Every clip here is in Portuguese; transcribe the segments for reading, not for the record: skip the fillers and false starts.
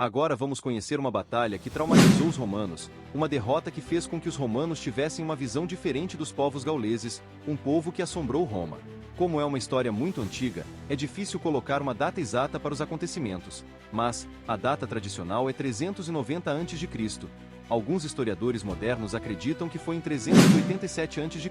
Agora vamos conhecer uma batalha que traumatizou os romanos, uma derrota que fez com que os romanos tivessem uma visão diferente dos povos gauleses, um povo que assombrou Roma. Como é uma história muito antiga, é difícil colocar uma data exata para os acontecimentos, mas a data tradicional é 390 a.C. Alguns historiadores modernos acreditam que foi em 387 a.C.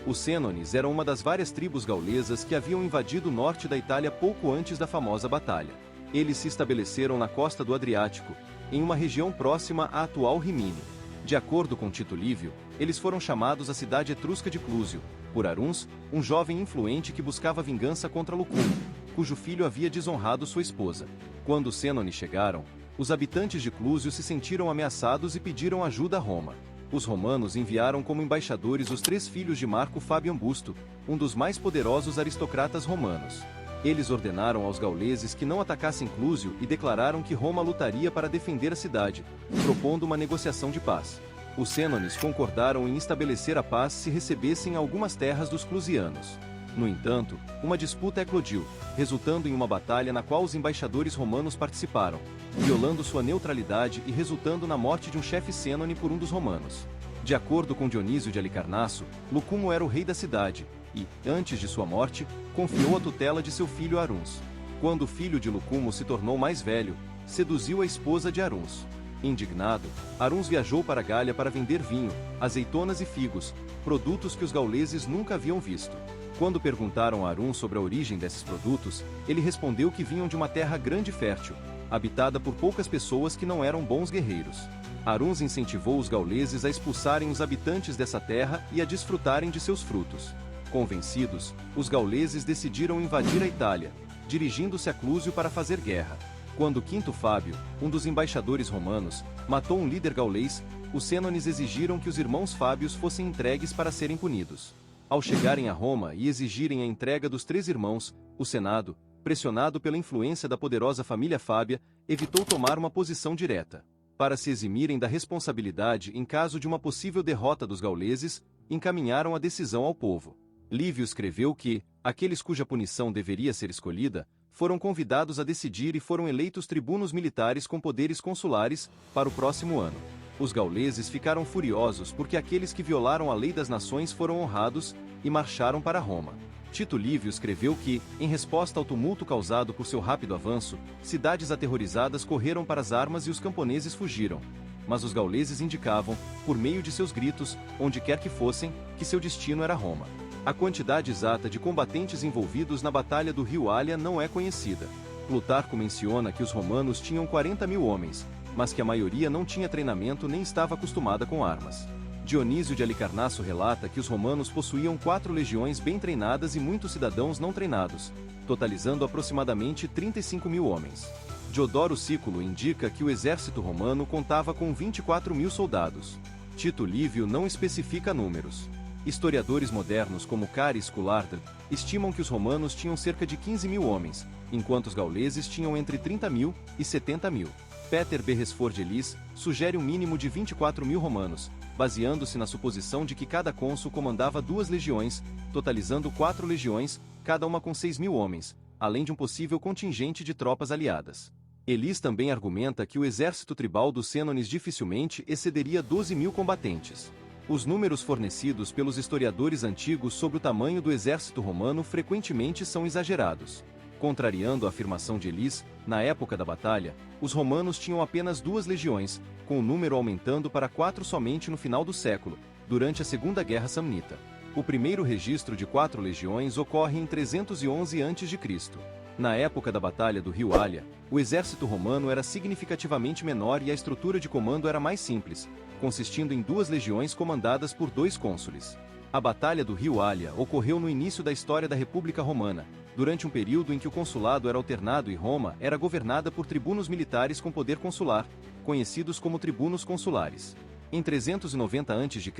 Os Sênones eram uma das várias tribos gaulesas que haviam invadido o norte da Itália pouco antes da famosa batalha. Eles se estabeleceram na costa do Adriático, em uma região próxima à atual Rimini. De acordo com Tito Livio, eles foram chamados a cidade etrusca de Clúsio, por Aruns, um jovem influente que buscava vingança contra Lucumo, cujo filho havia desonrado sua esposa. Quando os Sênones chegaram, os habitantes de Clúsio se sentiram ameaçados e pediram ajuda a Roma. Os romanos enviaram como embaixadores os 3 filhos de Marco Fábio Ambusto, um dos mais poderosos aristocratas romanos. Eles ordenaram aos gauleses que não atacassem Clúsio e declararam que Roma lutaria para defender a cidade, propondo uma negociação de paz. Os Sênones concordaram em estabelecer a paz se recebessem algumas terras dos clusianos. No entanto, uma disputa eclodiu, resultando em uma batalha na qual os embaixadores romanos participaram, violando sua neutralidade e resultando na morte de um chefe sênone por um dos romanos. De acordo com Dionísio de Alicarnasso, Lucumo era o rei da cidade, e, antes de sua morte, confiou a tutela de seu filho Aruns. Quando o filho de Lucumo se tornou mais velho, seduziu a esposa de Aruns. Indignado, Aruns viajou para a Gália para vender vinho, azeitonas e figos, produtos que os gauleses nunca haviam visto. Quando perguntaram a Aruns sobre a origem desses produtos, ele respondeu que vinham de uma terra grande e fértil, habitada por poucas pessoas que não eram bons guerreiros. Aruns incentivou os gauleses a expulsarem os habitantes dessa terra e a desfrutarem de seus frutos. Convencidos, os gauleses decidiram invadir a Itália, dirigindo-se a Clúsio para fazer guerra. Quando Quinto Fábio, um dos embaixadores romanos, matou um líder gaulês, os Sênones exigiram que os irmãos Fábios fossem entregues para serem punidos. Ao chegarem a Roma e exigirem a entrega dos 3 irmãos, o Senado, pressionado pela influência da poderosa família Fábia, evitou tomar uma posição direta. Para se eximirem da responsabilidade em caso de uma possível derrota dos gauleses, encaminharam a decisão ao povo. Lívio escreveu que, aqueles cuja punição deveria ser escolhida, foram convidados a decidir e foram eleitos tribunos militares com poderes consulares, para o próximo ano. Os gauleses ficaram furiosos porque aqueles que violaram a lei das nações foram honrados, e marcharam para Roma. Tito Livio escreveu que, em resposta ao tumulto causado por seu rápido avanço, cidades aterrorizadas correram para as armas e os camponeses fugiram. Mas os gauleses indicavam, por meio de seus gritos, onde quer que fossem, que seu destino era Roma. A quantidade exata de combatentes envolvidos na Batalha do Rio Alha não é conhecida. Plutarco menciona que os romanos tinham 40.000 homens, mas que a maioria não tinha treinamento nem estava acostumada com armas. Dionísio de Alicarnasso relata que os romanos possuíam 4 legiões bem treinadas e muitos cidadãos não treinados, totalizando aproximadamente 35.000 homens. Diodoro Sículo indica que o exército romano contava com 24.000 soldados. Tito Livio não especifica números. Historiadores modernos como Caris Sculardr estimam que os romanos tinham cerca de 15.000 homens, enquanto os gauleses tinham entre 30.000 e 70.000. Peter Beresford Ellis sugere um mínimo de 24.000 romanos, baseando-se na suposição de que cada cônsul comandava 2 legiões, totalizando 4 legiões, cada uma com 6.000 homens, além de um possível contingente de tropas aliadas. Ellis também argumenta que o exército tribal dos Sênones dificilmente excederia 12.000 combatentes. Os números fornecidos pelos historiadores antigos sobre o tamanho do exército romano frequentemente são exagerados. Contrariando a afirmação de Ellis, na época da batalha, os romanos tinham apenas 2 legiões, com o número aumentando para 4 somente no final do século, durante a Segunda Guerra Samnita. O primeiro registro de 4 legiões ocorre em 311 a.C. Na época da Batalha do Rio Alha, o exército romano era significativamente menor e a estrutura de comando era mais simples, consistindo em 2 legiões comandadas por 2 cônsules. A Batalha do Rio Alha ocorreu no início da história da República Romana, durante um período em que o consulado era alternado e Roma era governada por tribunos militares com poder consular, conhecidos como tribunos consulares. Em 390 a.C.,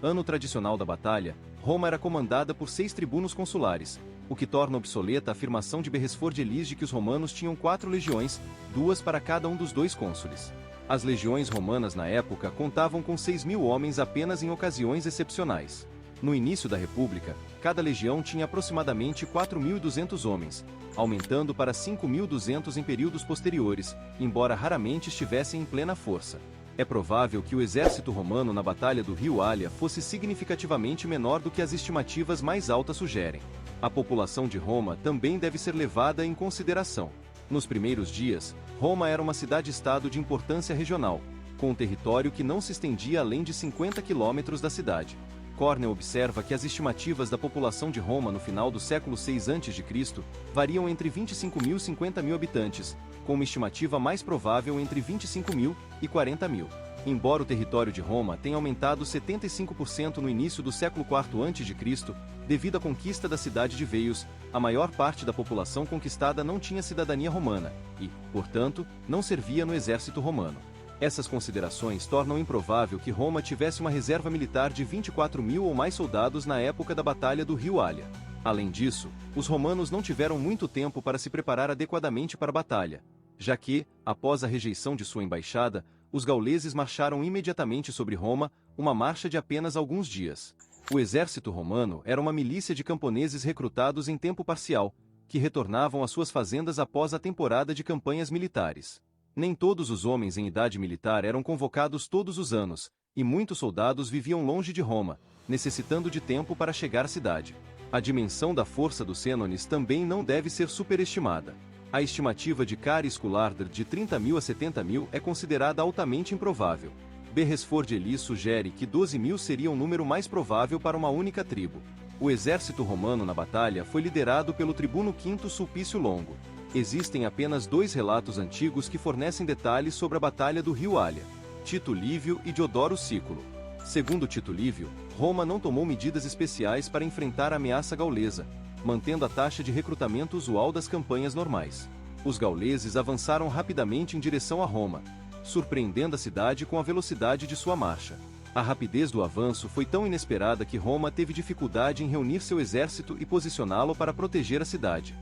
ano tradicional da batalha, Roma era comandada por 6 tribunos consulares, o que torna obsoleta a afirmação de Beresford Ellis de que os romanos tinham 4 legiões, 2 para cada um dos 2 cônsules. As legiões romanas na época contavam com 6.000 homens apenas em ocasiões excepcionais. No início da República, cada legião tinha aproximadamente 4.200 homens, aumentando para 5.200 em períodos posteriores, embora raramente estivessem em plena força. É provável que o exército romano na Batalha do Rio Alha fosse significativamente menor do que as estimativas mais altas sugerem. A população de Roma também deve ser levada em consideração. Nos primeiros dias, Roma era uma cidade-estado de importância regional, com um território que não se estendia além de 50 quilômetros da cidade. Cornell observa que as estimativas da população de Roma no final do século VI a.C. variam entre 25.000 e 50.000 habitantes, com uma estimativa mais provável entre 25.000 e 40.000. Embora o território de Roma tenha aumentado 75% no início do século IV a.C., devido à conquista da cidade de Veios, a maior parte da população conquistada não tinha cidadania romana e, portanto, não servia no exército romano. Essas considerações tornam improvável que Roma tivesse uma reserva militar de 24.000 ou mais soldados na época da Batalha do Rio Alha. Além disso, os romanos não tiveram muito tempo para se preparar adequadamente para a batalha, já que, após a rejeição de sua embaixada, os gauleses marcharam imediatamente sobre Roma, uma marcha de apenas alguns dias. O exército romano era uma milícia de camponeses recrutados em tempo parcial, que retornavam às suas fazendas após a temporada de campanhas militares. Nem todos os homens em idade militar eram convocados todos os anos, e muitos soldados viviam longe de Roma, necessitando de tempo para chegar à cidade. A dimensão da força dos sênones também não deve ser superestimada. A estimativa de Caris Culardr de 30.000 a 70.000 é considerada altamente improvável. Beresford Elie sugere que 12.000 seria um número mais provável para uma única tribo. O exército romano na batalha foi liderado pelo tribuno Quinto Sulpício Longo. Existem apenas 2 relatos antigos que fornecem detalhes sobre a Batalha do Rio Alha: Tito Livio e Diodoro Sículo. Segundo Tito Livio, Roma não tomou medidas especiais para enfrentar a ameaça gaulesa, mantendo a taxa de recrutamento usual das campanhas normais. Os gauleses avançaram rapidamente em direção a Roma, surpreendendo a cidade com a velocidade de sua marcha. A rapidez do avanço foi tão inesperada que Roma teve dificuldade em reunir seu exército e posicioná-lo para proteger a cidade.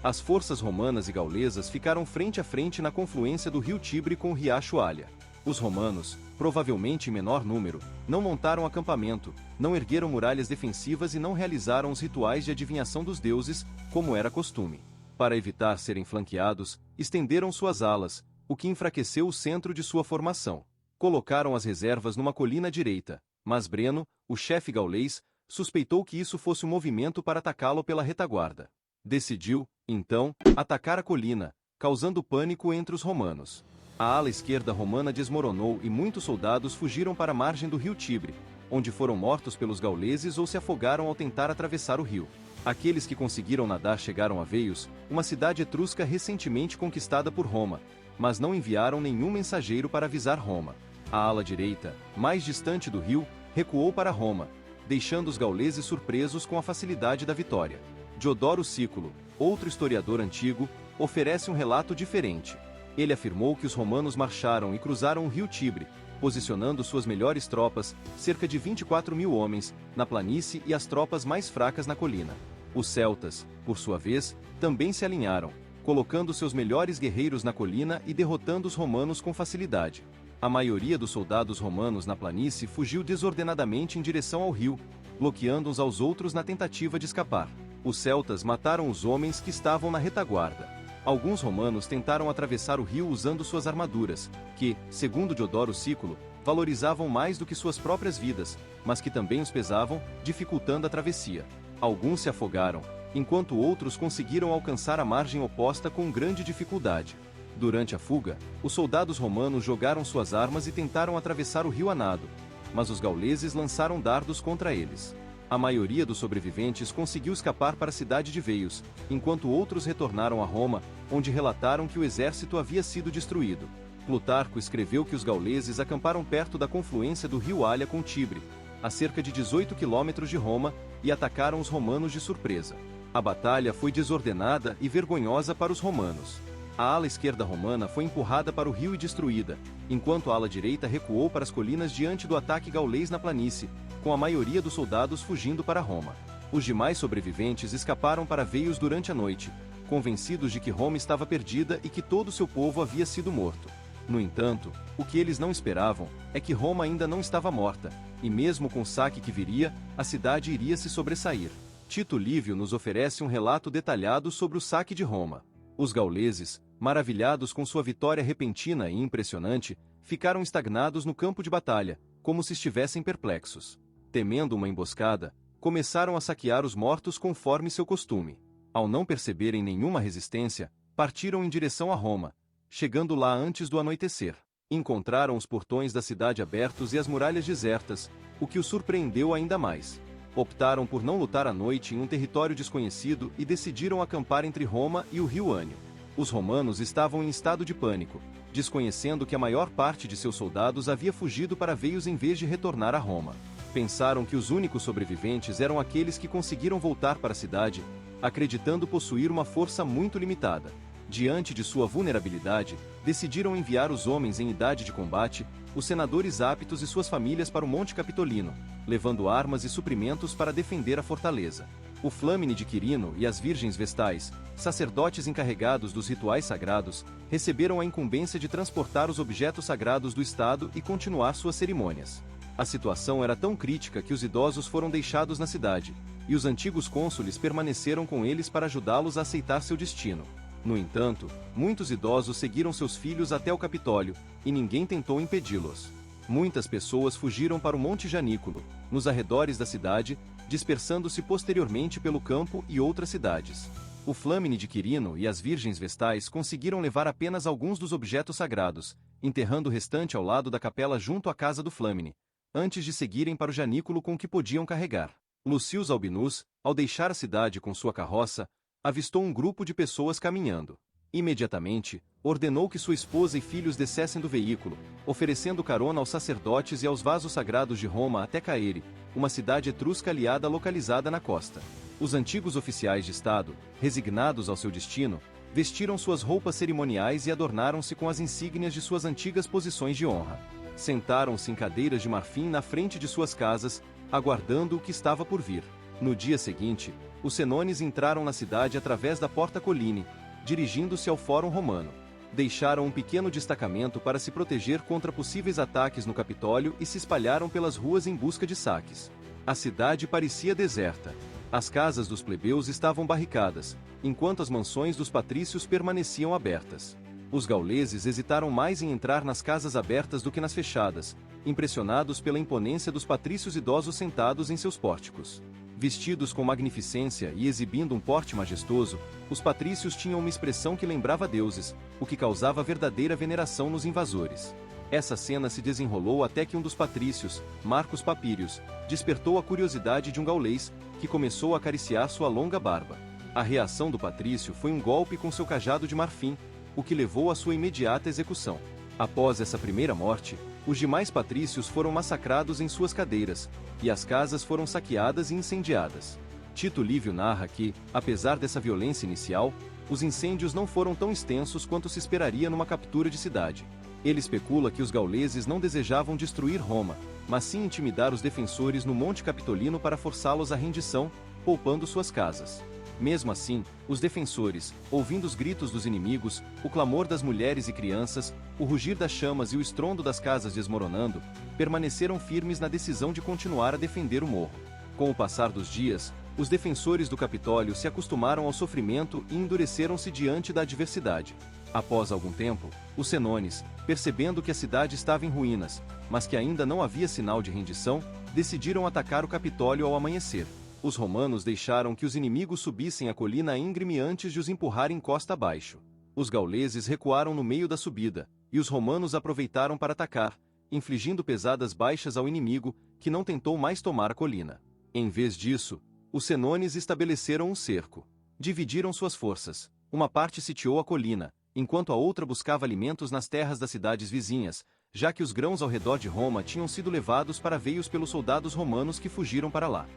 As forças romanas e gaulesas ficaram frente a frente na confluência do rio Tibre com o riacho Alha. Os romanos, provavelmente em menor número, não montaram acampamento, não ergueram muralhas defensivas e não realizaram os rituais de adivinhação dos deuses, como era costume. Para evitar serem flanqueados, estenderam suas alas, o que enfraqueceu o centro de sua formação. Colocaram as reservas numa colina à direita, mas Breno, o chefe gaulês, suspeitou que isso fosse um movimento para atacá-lo pela retaguarda. Decidiu, então, atacar a colina, causando pânico entre os romanos. A ala esquerda romana desmoronou e muitos soldados fugiram para a margem do rio Tibre, onde foram mortos pelos gauleses ou se afogaram ao tentar atravessar o rio. Aqueles que conseguiram nadar chegaram a Veios, uma cidade etrusca recentemente conquistada por Roma, mas não enviaram nenhum mensageiro para avisar Roma. A ala direita, mais distante do rio, recuou para Roma, deixando os gauleses surpresos com a facilidade da vitória. Diodoro Sículo, outro historiador antigo, oferece um relato diferente. Ele afirmou que os romanos marcharam e cruzaram o rio Tibre, posicionando suas melhores tropas, cerca de 24.000 homens, na planície e as tropas mais fracas na colina. Os celtas, por sua vez, também se alinharam, colocando seus melhores guerreiros na colina e derrotando os romanos com facilidade. A maioria dos soldados romanos na planície fugiu desordenadamente em direção ao rio, bloqueando uns aos outros na tentativa de escapar. Os celtas mataram os homens que estavam na retaguarda. Alguns romanos tentaram atravessar o rio usando suas armaduras, que, segundo Diodoro Sículo, valorizavam mais do que suas próprias vidas, mas que também os pesavam, dificultando a travessia. Alguns se afogaram, enquanto outros conseguiram alcançar a margem oposta com grande dificuldade. Durante a fuga, os soldados romanos jogaram suas armas e tentaram atravessar o rio a nado, mas os gauleses lançaram dardos contra eles. A maioria dos sobreviventes conseguiu escapar para a cidade de Veios, enquanto outros retornaram a Roma, onde relataram que o exército havia sido destruído. Plutarco escreveu que os gauleses acamparam perto da confluência do rio Alha com o Tibre, a cerca de 18 quilômetros de Roma, e atacaram os romanos de surpresa. A batalha foi desordenada e vergonhosa para os romanos. A ala esquerda romana foi empurrada para o rio e destruída, enquanto a ala direita recuou para as colinas diante do ataque gaulês na planície, com a maioria dos soldados fugindo para Roma. Os demais sobreviventes escaparam para Veios durante a noite, convencidos de que Roma estava perdida e que todo seu povo havia sido morto. No entanto, o que eles não esperavam é que Roma ainda não estava morta, e mesmo com o saque que viria, a cidade iria se sobressair. Tito Livio nos oferece um relato detalhado sobre o saque de Roma. Os gauleses, maravilhados com sua vitória repentina e impressionante, ficaram estagnados no campo de batalha, como se estivessem perplexos. Temendo uma emboscada, começaram a saquear os mortos conforme seu costume. Ao não perceberem nenhuma resistência, partiram em direção a Roma. Chegando lá antes do anoitecer, encontraram os portões da cidade abertos e as muralhas desertas, o que os surpreendeu ainda mais. Optaram por não lutar à noite em um território desconhecido e decidiram acampar entre Roma e o rio Ânio. Os romanos estavam em estado de pânico, desconhecendo que a maior parte de seus soldados havia fugido para veios em vez de retornar a Roma. Pensaram que os únicos sobreviventes eram aqueles que conseguiram voltar para a cidade, acreditando possuir uma força muito limitada. Diante de sua vulnerabilidade, decidiram enviar os homens em idade de combate, os senadores aptos e suas famílias para o Monte Capitolino, levando armas e suprimentos para defender a fortaleza. O Flâmine de Quirino e as virgens vestais, sacerdotes encarregados dos rituais sagrados, receberam a incumbência de transportar os objetos sagrados do Estado e continuar suas cerimônias. A situação era tão crítica que os idosos foram deixados na cidade, e os antigos cônsules permaneceram com eles para ajudá-los a aceitar seu destino. No entanto, muitos idosos seguiram seus filhos até o Capitólio, e ninguém tentou impedi-los. Muitas pessoas fugiram para o Monte Janículo, nos arredores da cidade, dispersando-se posteriormente pelo campo e outras cidades. O Flâmine de Quirino e as virgens vestais conseguiram levar apenas alguns dos objetos sagrados, enterrando o restante ao lado da capela junto à casa do Flâmine, antes de seguirem para o Janículo com o que podiam carregar. Lucius Albinus, ao deixar a cidade com sua carroça, avistou um grupo de pessoas caminhando. Imediatamente, ordenou que sua esposa e filhos descessem do veículo, oferecendo carona aos sacerdotes e aos vasos sagrados de Roma até Caere, uma cidade etrusca aliada localizada na costa. Os antigos oficiais de Estado, resignados ao seu destino, vestiram suas roupas cerimoniais e adornaram-se com as insígnias de suas antigas posições de honra. Sentaram-se em cadeiras de marfim na frente de suas casas, aguardando o que estava por vir. No dia seguinte, os senones entraram na cidade através da Porta Colline, dirigindo-se ao Fórum Romano. Deixaram um pequeno destacamento para se proteger contra possíveis ataques no Capitólio e se espalharam pelas ruas em busca de saques. A cidade parecia deserta. As casas dos plebeus estavam barricadas, enquanto as mansões dos patrícios permaneciam abertas. Os gauleses hesitaram mais em entrar nas casas abertas do que nas fechadas, impressionados pela imponência dos patrícios idosos sentados em seus pórticos. Vestidos com magnificência e exibindo um porte majestoso, os patrícios tinham uma expressão que lembrava deuses, o que causava verdadeira veneração nos invasores. Essa cena se desenrolou até que um dos patrícios, Marcus Papírios, despertou a curiosidade de um gaulês, que começou a acariciar sua longa barba. A reação do patrício foi um golpe com seu cajado de marfim, o que levou à sua imediata execução. Após essa primeira morte, os demais patrícios foram massacrados em suas cadeiras, e as casas foram saqueadas e incendiadas. Tito Livio narra que, apesar dessa violência inicial, os incêndios não foram tão extensos quanto se esperaria numa captura de cidade. Ele especula que os gauleses não desejavam destruir Roma, mas sim intimidar os defensores no Monte Capitolino para forçá-los à rendição, poupando suas casas. Mesmo assim, os defensores, ouvindo os gritos dos inimigos, o clamor das mulheres e crianças, o rugir das chamas e o estrondo das casas desmoronando, permaneceram firmes na decisão de continuar a defender o morro. Com o passar dos dias, os defensores do Capitólio se acostumaram ao sofrimento e endureceram-se diante da adversidade. Após algum tempo, os senones, percebendo que a cidade estava em ruínas, mas que ainda não havia sinal de rendição, decidiram atacar o Capitólio ao amanhecer. Os romanos deixaram que os inimigos subissem a colina íngreme antes de os empurrarem costa abaixo. Os gauleses recuaram no meio da subida, e os romanos aproveitaram para atacar, infligindo pesadas baixas ao inimigo, que não tentou mais tomar a colina. Em vez disso, os senones estabeleceram um cerco. Dividiram suas forças. Uma parte sitiou a colina, enquanto a outra buscava alimentos nas terras das cidades vizinhas, já que os grãos ao redor de Roma tinham sido levados para veios pelos soldados romanos que fugiram para lá.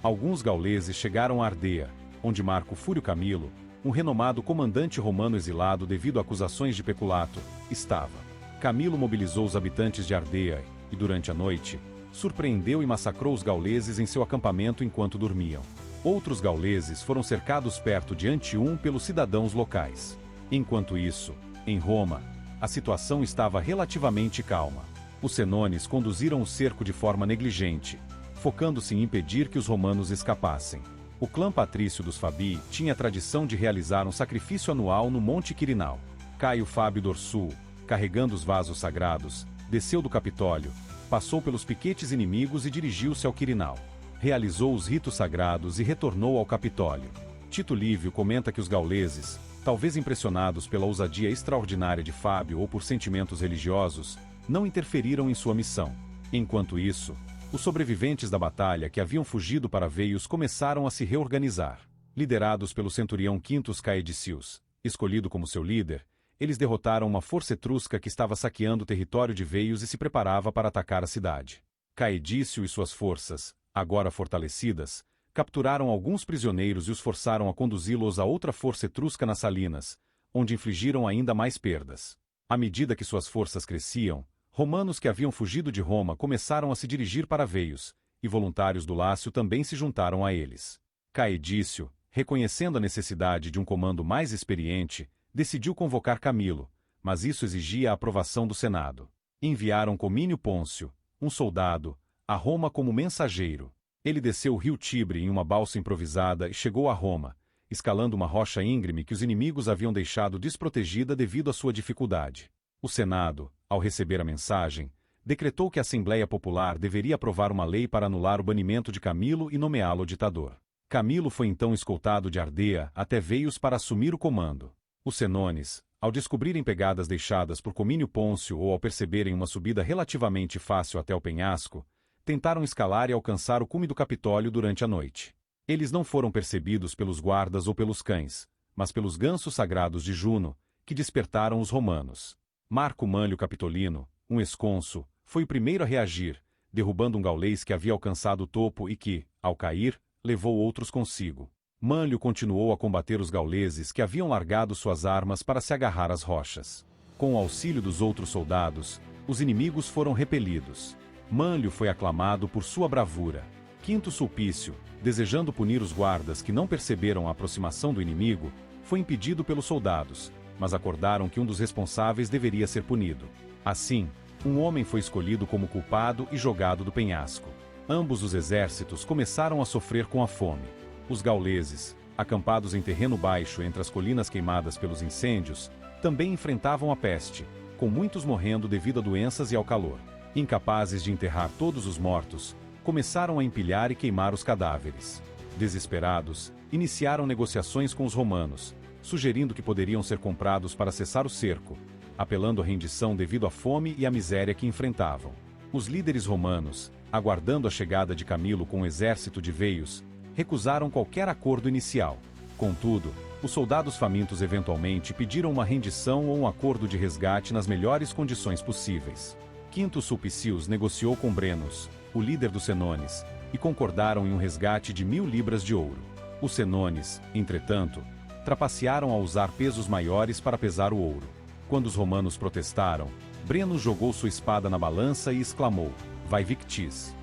Alguns gauleses chegaram a Ardea, onde Marco Fúrio Camilo, um renomado comandante romano exilado devido a acusações de peculato, estava. Camilo mobilizou os habitantes de Ardea e, durante a noite, surpreendeu e massacrou os gauleses em seu acampamento enquanto dormiam. Outros gauleses foram cercados perto de Antium pelos cidadãos locais. Enquanto isso, em Roma, a situação estava relativamente calma. Os senones conduziram o cerco de forma negligente, focando-se em impedir que os romanos escapassem. O clã patrício dos Fabii tinha a tradição de realizar um sacrifício anual no Monte Quirinal. Caio Fábio Dorsul, carregando os vasos sagrados, desceu do Capitólio, passou pelos piquetes inimigos e dirigiu-se ao Quirinal. Realizou os ritos sagrados e retornou ao Capitólio. Tito Livio comenta que os gauleses, talvez impressionados pela ousadia extraordinária de Fábio ou por sentimentos religiosos, não interferiram em sua missão. Enquanto isso, os sobreviventes da batalha que haviam fugido para Veios começaram a se reorganizar. Liderados pelo centurião Quintus Caedicius, escolhido como seu líder, eles derrotaram uma força etrusca que estava saqueando o território de Veios e se preparava para atacar a cidade. Caedício e suas forças, agora fortalecidas, capturaram alguns prisioneiros e os forçaram a conduzi-los a outra força etrusca nas Salinas, onde infligiram ainda mais perdas. À medida que suas forças cresciam, romanos que haviam fugido de Roma começaram a se dirigir para Veios, e voluntários do Lácio também se juntaram a eles. Caedício, reconhecendo a necessidade de um comando mais experiente, decidiu convocar Camilo, mas isso exigia a aprovação do Senado. Enviaram Comínio Pôncio, um soldado, a Roma como mensageiro. Ele desceu o rio Tibre em uma balsa improvisada e chegou a Roma, escalando uma rocha íngreme que os inimigos haviam deixado desprotegida devido à sua dificuldade. O Senado, ao receber a mensagem, decretou que a Assembleia Popular deveria aprovar uma lei para anular o banimento de Camilo e nomeá-lo ditador. Camilo foi então escoltado de Ardea até Veios para assumir o comando. Os senones, ao descobrirem pegadas deixadas por Comínio Pôncio ou ao perceberem uma subida relativamente fácil até o penhasco, tentaram escalar e alcançar o cume do Capitólio durante a noite. Eles não foram percebidos pelos guardas ou pelos cães, mas pelos gansos sagrados de Juno, que despertaram os romanos. Marco Mânlio Capitolino, um esconso, foi o primeiro a reagir, derrubando um gaulês que havia alcançado o topo e que, ao cair, levou outros consigo. Mânlio continuou a combater os gauleses que haviam largado suas armas para se agarrar às rochas. Com o auxílio dos outros soldados, os inimigos foram repelidos. Mânlio foi aclamado por sua bravura. Quinto Sulpício, desejando punir os guardas que não perceberam a aproximação do inimigo, foi impedido pelos soldados, mas acordaram que um dos responsáveis deveria ser punido. Assim, um homem foi escolhido como culpado e jogado do penhasco. Ambos os exércitos começaram a sofrer com a fome. Os gauleses, acampados em terreno baixo entre as colinas queimadas pelos incêndios, também enfrentavam a peste, com muitos morrendo devido a doenças e ao calor. Incapazes de enterrar todos os mortos, começaram a empilhar e queimar os cadáveres. Desesperados, iniciaram negociações com os romanos, sugerindo que poderiam ser comprados para cessar o cerco, apelando à rendição devido à fome e à miséria que enfrentavam. Os líderes romanos, aguardando a chegada de Camilo com o exército de Veios, recusaram qualquer acordo inicial. Contudo, os soldados famintos eventualmente pediram uma rendição ou um acordo de resgate nas melhores condições possíveis. Quintus Sulpicius negociou com Brennus, o líder dos senones, e concordaram em um resgate de 1000 libras de ouro. Os senones, entretanto, trapacearam a usar pesos maiores para pesar o ouro. Quando os romanos protestaram, Brennus jogou sua espada na balança e exclamou: "Vai victis!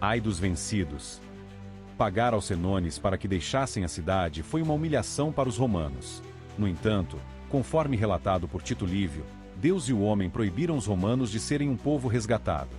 Ai dos vencidos!" Pagar aos senones para que deixassem a cidade foi uma humilhação para os romanos. No entanto, conforme relatado por Tito Livio, Deus e o homem proibiram os romanos de serem um povo resgatado.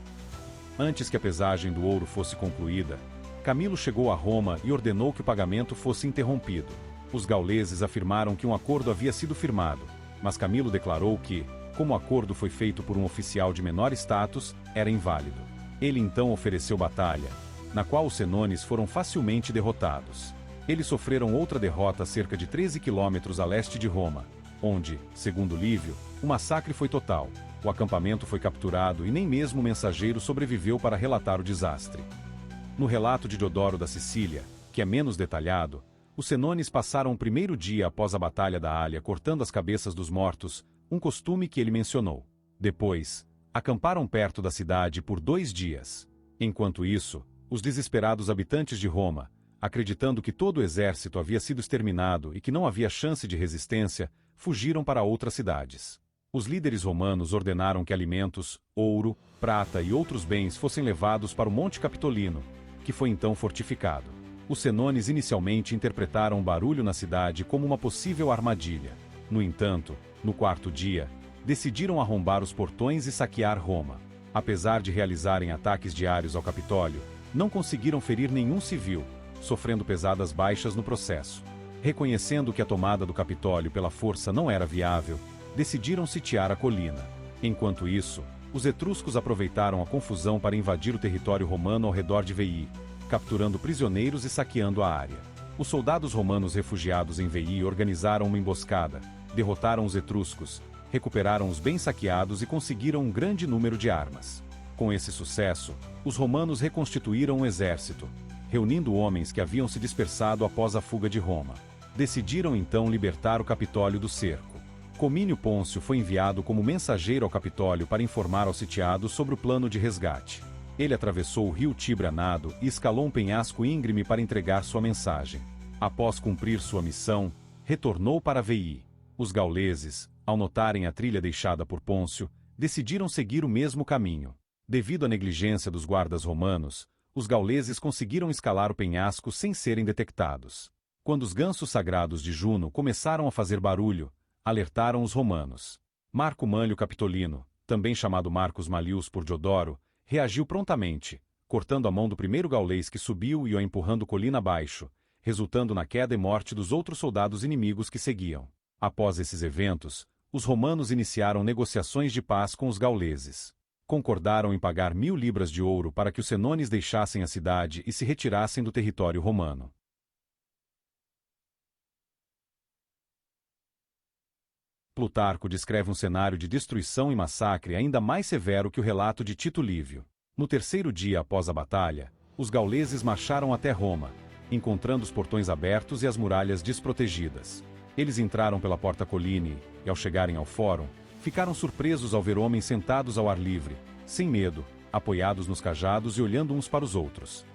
Antes que a pesagem do ouro fosse concluída, Camilo chegou a Roma e ordenou que o pagamento fosse interrompido. Os gauleses afirmaram que um acordo havia sido firmado, mas Camilo declarou que, como o acordo foi feito por um oficial de menor status, era inválido. Ele então ofereceu batalha, na qual os senones foram facilmente derrotados. Eles sofreram outra derrota a cerca de 13 quilômetros a leste de Roma, onde, segundo Lívio, o massacre foi total. O acampamento foi capturado e nem mesmo o mensageiro sobreviveu para relatar o desastre. No relato de Diodoro da Sicília, que é menos detalhado, os senones passaram o primeiro dia após a Batalha da Ália cortando as cabeças dos mortos, um costume que ele mencionou. Depois, acamparam perto da cidade por 2 dias. Enquanto isso, os desesperados habitantes de Roma, acreditando que todo o exército havia sido exterminado e que não havia chance de resistência, fugiram para outras cidades. Os líderes romanos ordenaram que alimentos, ouro, prata e outros bens fossem levados para o Monte Capitolino, que foi então fortificado. Os senones inicialmente interpretaram o barulho na cidade como uma possível armadilha. No entanto, no quarto dia, decidiram arrombar os portões e saquear Roma. Apesar de realizarem ataques diários ao Capitólio, não conseguiram ferir nenhum civil, sofrendo pesadas baixas no processo. Reconhecendo que a tomada do Capitólio pela força não era viável, decidiram sitiar a colina. Enquanto isso, os etruscos aproveitaram a confusão para invadir o território romano ao redor de Veii, capturando prisioneiros e saqueando a área. Os soldados romanos refugiados em Veii organizaram uma emboscada, derrotaram os etruscos, recuperaram os bens saqueados e conseguiram um grande número de armas. Com esse sucesso, os romanos reconstituíram um exército, reunindo homens que haviam se dispersado após a fuga de Roma. Decidiram então libertar o Capitólio do cerco. Comínio Pôncio foi enviado como mensageiro ao Capitólio para informar aos sitiados sobre o plano de resgate. Ele atravessou o rio Tibre a nado e escalou um penhasco íngreme para entregar sua mensagem. Após cumprir sua missão, retornou para Veii. Os gauleses, ao notarem a trilha deixada por Pôncio, decidiram seguir o mesmo caminho. Devido à negligência dos guardas romanos, os gauleses conseguiram escalar o penhasco sem serem detectados. Quando os gansos sagrados de Juno começaram a fazer barulho, alertaram os romanos. Marco Mânlio Capitolino, também chamado Marcus Mallius por Diodoro, reagiu prontamente, cortando a mão do primeiro gaulês que subiu e o empurrando colina abaixo, resultando na queda e morte dos outros soldados inimigos que seguiam. Após esses eventos, os romanos iniciaram negociações de paz com os gauleses. Concordaram em pagar 1000 libras de ouro para que os senones deixassem a cidade e se retirassem do território romano. Plutarco descreve um cenário de destruição e massacre ainda mais severo que o relato de Tito Livio. No terceiro dia após a batalha, os gauleses marcharam até Roma, encontrando os portões abertos e as muralhas desprotegidas. Eles entraram pela Porta Colline e, ao chegarem ao fórum, ficaram surpresos ao ver homens sentados ao ar livre, sem medo, apoiados nos cajados e olhando uns para os outros.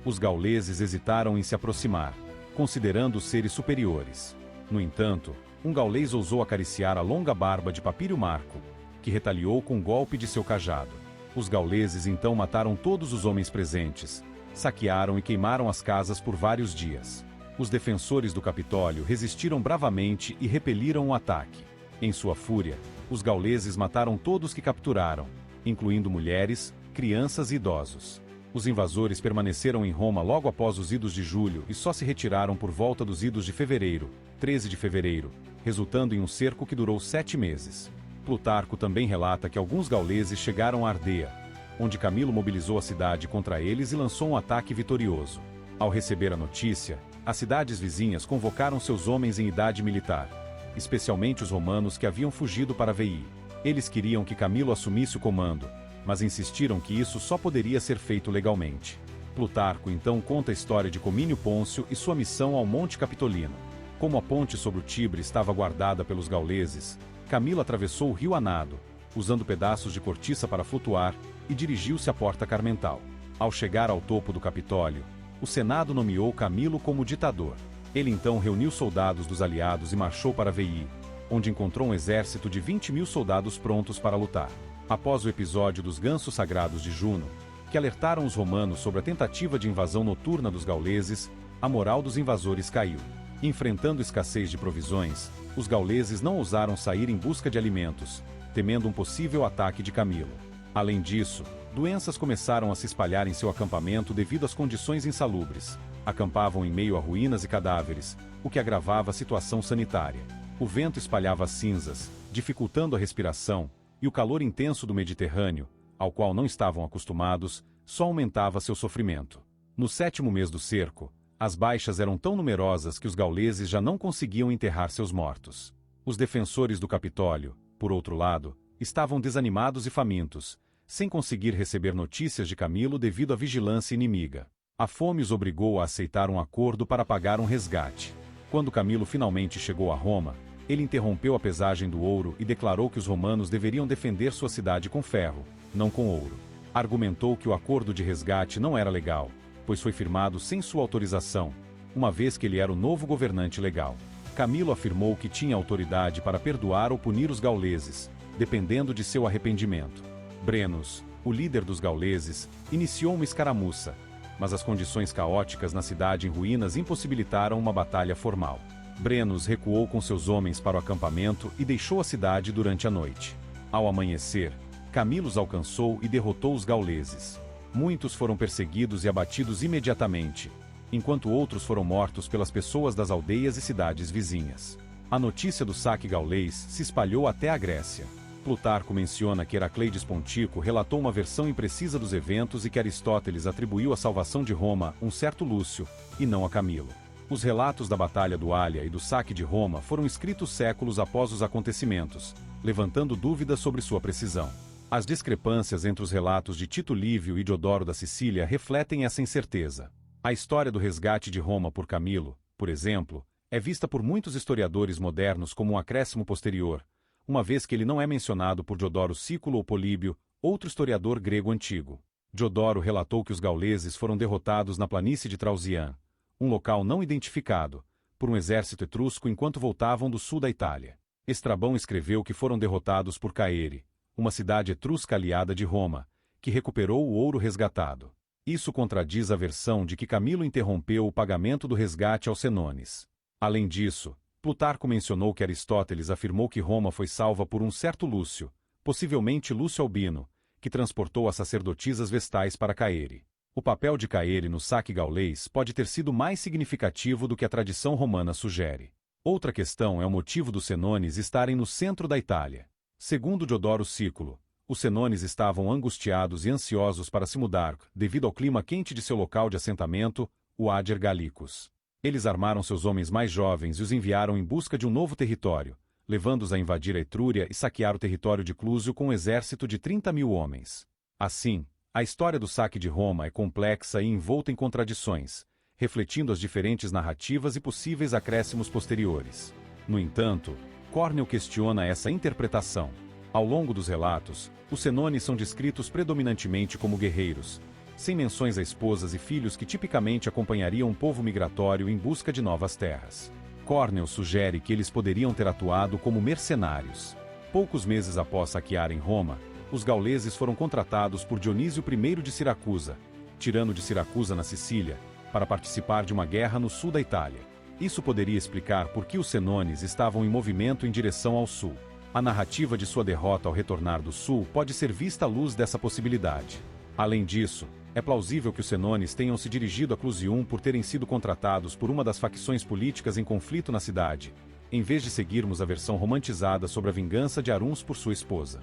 Os gauleses hesitaram em se aproximar, considerando-os seres superiores. No entanto, um gaulês ousou acariciar a longa barba de Papírio Marco, que retaliou com um golpe de seu cajado. Os gauleses então mataram todos os homens presentes, saquearam e queimaram as casas por vários dias. Os defensores do Capitólio resistiram bravamente e repeliram o ataque. Em sua fúria, os gauleses mataram todos que capturaram, incluindo mulheres, crianças e idosos. Os invasores permaneceram em Roma logo após os idos de julho e só se retiraram por volta dos idos de fevereiro, 13 de fevereiro, resultando em um cerco que durou 7 meses. Plutarco também relata que alguns gauleses chegaram a Ardea, onde Camilo mobilizou a cidade contra eles e lançou um ataque vitorioso. Ao receber a notícia, as cidades vizinhas convocaram seus homens em idade militar, especialmente os romanos que haviam fugido para Veii. Eles queriam que Camilo assumisse o comando, mas insistiram que isso só poderia ser feito legalmente. Plutarco então conta a história de Comínio Pôncio e sua missão ao Monte Capitolino. Como a ponte sobre o Tibre estava guardada pelos gauleses, Camilo atravessou o rio a nado, usando pedaços de cortiça para flutuar, e dirigiu-se à Porta Carmental. Ao chegar ao topo do Capitólio, o Senado nomeou Camilo como ditador. Ele então reuniu soldados dos aliados e marchou para Veii, onde encontrou um exército de 20.000 soldados prontos para lutar. Após o episódio dos gansos sagrados de Juno, que alertaram os romanos sobre a tentativa de invasão noturna dos gauleses, a moral dos invasores caiu. Enfrentando escassez de provisões, os gauleses não ousaram sair em busca de alimentos, temendo um possível ataque de Camilo. Além disso, doenças começaram a se espalhar em seu acampamento devido às condições insalubres. Acampavam em meio a ruínas e cadáveres, o que agravava a situação sanitária. O vento espalhava cinzas, dificultando a respiração, e o calor intenso do Mediterrâneo, ao qual não estavam acostumados, só aumentava seu sofrimento. No 7º mês do cerco, as baixas eram tão numerosas que os gauleses já não conseguiam enterrar seus mortos. Os defensores do Capitólio, por outro lado, estavam desanimados e famintos, sem conseguir receber notícias de Camilo devido à vigilância inimiga. A fome os obrigou a aceitar um acordo para pagar um resgate. Quando Camilo finalmente chegou a Roma, ele interrompeu a pesagem do ouro e declarou que os romanos deveriam defender sua cidade com ferro, não com ouro. Argumentou que o acordo de resgate não era legal, pois foi firmado sem sua autorização, uma vez que ele era o novo governante legal. Camilo afirmou que tinha autoridade para perdoar ou punir os gauleses, dependendo de seu arrependimento. Brennus, o líder dos gauleses, iniciou uma escaramuça, mas as condições caóticas na cidade em ruínas impossibilitaram uma batalha formal. Brenos recuou com seus homens para o acampamento e deixou a cidade durante a noite. Ao amanhecer, Camilo os alcançou e derrotou os gauleses. Muitos foram perseguidos e abatidos imediatamente, enquanto outros foram mortos pelas pessoas das aldeias e cidades vizinhas. A notícia do saque gaulês se espalhou até a Grécia. Plutarco menciona que Heracleides Pontico relatou uma versão imprecisa dos eventos e que Aristóteles atribuiu a salvação de Roma a um certo Lúcio, e não a Camilo. Os relatos da Batalha do Ália e do saque de Roma foram escritos séculos após os acontecimentos, levantando dúvidas sobre sua precisão. As discrepâncias entre os relatos de Tito Livio e Diodoro da Sicília refletem essa incerteza. A história do resgate de Roma por Camilo, por exemplo, é vista por muitos historiadores modernos como um acréscimo posterior, uma vez que ele não é mencionado por Diodoro Sículo ou Políbio, outro historiador grego antigo. Diodoro relatou que os gauleses foram derrotados na planície de Trausian, um local não identificado, por um exército etrusco enquanto voltavam do sul da Itália. Estrabão escreveu que foram derrotados por Caere, uma cidade etrusca aliada de Roma, que recuperou o ouro resgatado. Isso contradiz a versão de que Camilo interrompeu o pagamento do resgate aos senones. Além disso, Plutarco mencionou que Aristóteles afirmou que Roma foi salva por um certo Lúcio, possivelmente Lúcio Albino, que transportou as sacerdotisas vestais para Caere. O papel de Caere no saque gaulês pode ter sido mais significativo do que a tradição romana sugere. Outra questão é o motivo dos senones estarem no centro da Itália. Segundo Diodoro Sículo, os senones estavam angustiados e ansiosos para se mudar, devido ao clima quente de seu local de assentamento, o Ager Gallicus. Eles armaram seus homens mais jovens e os enviaram em busca de um novo território, levando-os a invadir a Etrúria e saquear o território de Clúsio com um exército de 30.000 homens. Assim, a história do saque de Roma é complexa e envolta em contradições, refletindo as diferentes narrativas e possíveis acréscimos posteriores. No entanto, Córneo questiona essa interpretação. Ao longo dos relatos, os senones são descritos predominantemente como guerreiros, sem menções a esposas e filhos que tipicamente acompanhariam um povo migratório em busca de novas terras. Córneo sugere que eles poderiam ter atuado como mercenários. Poucos meses após saquearem Roma, os gauleses foram contratados por Dionísio I de Siracusa, tirano de Siracusa na Sicília, para participar de uma guerra no sul da Itália. Isso poderia explicar por que os senones estavam em movimento em direção ao sul. A narrativa de sua derrota ao retornar do sul pode ser vista à luz dessa possibilidade. Além disso, é plausível que os senones tenham se dirigido a Clusium por terem sido contratados por uma das facções políticas em conflito na cidade, em vez de seguirmos a versão romantizada sobre a vingança de Aruns por sua esposa.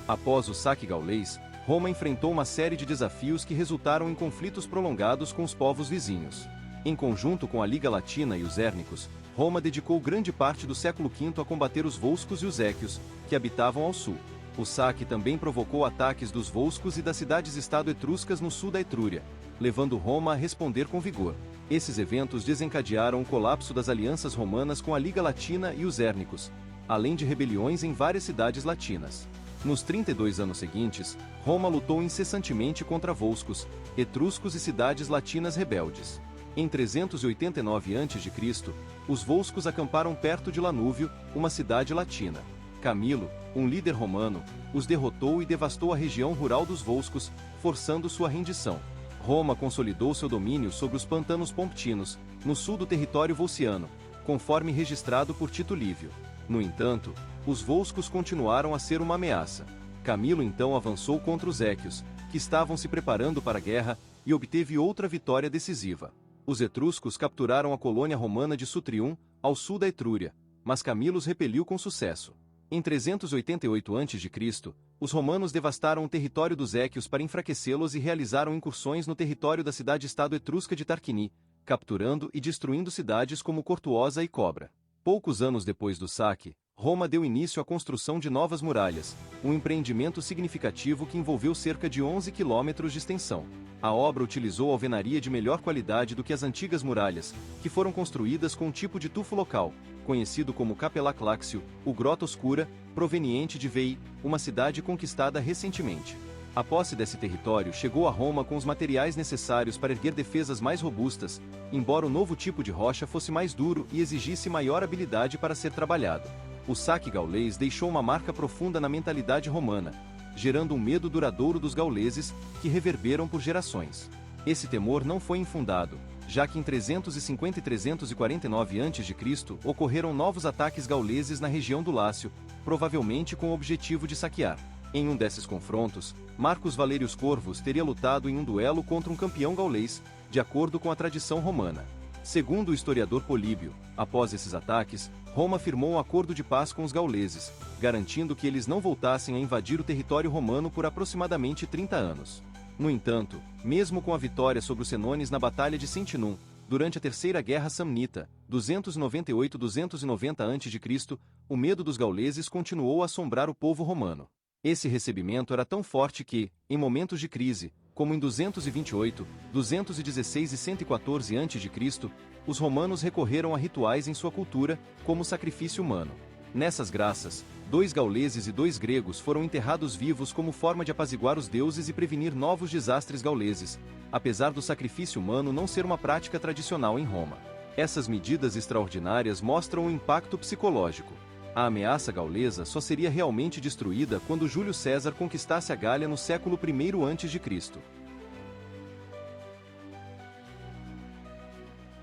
Após o saque gaulês, Roma enfrentou uma série de desafios que resultaram em conflitos prolongados com os povos vizinhos. Em conjunto com a Liga Latina e os Hérnicos, Roma dedicou grande parte do século V a combater os volscos e os équios, que habitavam ao sul. O saque também provocou ataques dos volscos e das cidades-estado etruscas no sul da Etrúria, levando Roma a responder com vigor. Esses eventos desencadearam o colapso das alianças romanas com a Liga Latina e os Hérnicos, além de rebeliões em várias cidades latinas. Nos 32 anos seguintes, Roma lutou incessantemente contra volscos, etruscos e cidades latinas rebeldes. Em 389 a.C., os volscos acamparam perto de Lanúvio, uma cidade latina. Camilo, um líder romano, os derrotou e devastou a região rural dos volscos, forçando sua rendição. Roma consolidou seu domínio sobre os pantanos pomptinos, no sul do território volsciano, conforme registrado por Tito Livio. No entanto, os volscos continuaram a ser uma ameaça. Camilo então avançou contra os équios, que estavam se preparando para a guerra, e obteve outra vitória decisiva. Os etruscos capturaram a colônia romana de Sutrium, ao sul da Etrúria, mas Camilo os repeliu com sucesso. Em 388 a.C., os romanos devastaram o território dos équios para enfraquecê-los e realizaram incursões no território da cidade-estado etrusca de Tarquini, capturando e destruindo cidades como Cortuosa e Cobra. Poucos anos depois do saque, Roma deu início à construção de novas muralhas, um empreendimento significativo que envolveu cerca de 11 quilômetros de extensão. A obra utilizou alvenaria de melhor qualidade do que as antigas muralhas, que foram construídas com um tipo de tufo local, conhecido como Capella Claxio, ou Grota Oscura, proveniente de Veii, uma cidade conquistada recentemente. A posse desse território chegou a Roma com os materiais necessários para erguer defesas mais robustas, embora o novo tipo de rocha fosse mais duro e exigisse maior habilidade para ser trabalhado. O saque gaulês deixou uma marca profunda na mentalidade romana, gerando um medo duradouro dos gauleses, que reverberam por gerações. Esse temor não foi infundado, já que em 350 e 349 a.C. ocorreram novos ataques gauleses na região do Lácio, provavelmente com o objetivo de saquear. Em um desses confrontos, Marcus Valerius Corvus teria lutado em um duelo contra um campeão gaulês, de acordo com a tradição romana. Segundo o historiador Políbio, após esses ataques, Roma firmou um acordo de paz com os gauleses, garantindo que eles não voltassem a invadir o território romano por aproximadamente 30 anos. No entanto, mesmo com a vitória sobre os senones na Batalha de Sentinum, durante a Terceira Guerra Samnita, 298-290 a.C., o medo dos gauleses continuou a assombrar o povo romano. Esse recebimento era tão forte que, em momentos de crise, como em 228, 216 e 114 a.C., os romanos recorreram a rituais em sua cultura, como o sacrifício humano. Nessas graças, 2 gauleses e 2 gregos foram enterrados vivos como forma de apaziguar os deuses e prevenir novos desastres gauleses, apesar do sacrifício humano não ser uma prática tradicional em Roma. Essas medidas extraordinárias mostram o impacto psicológico. A ameaça gaulesa só seria realmente destruída quando Júlio César conquistasse a Gália no século I a.C.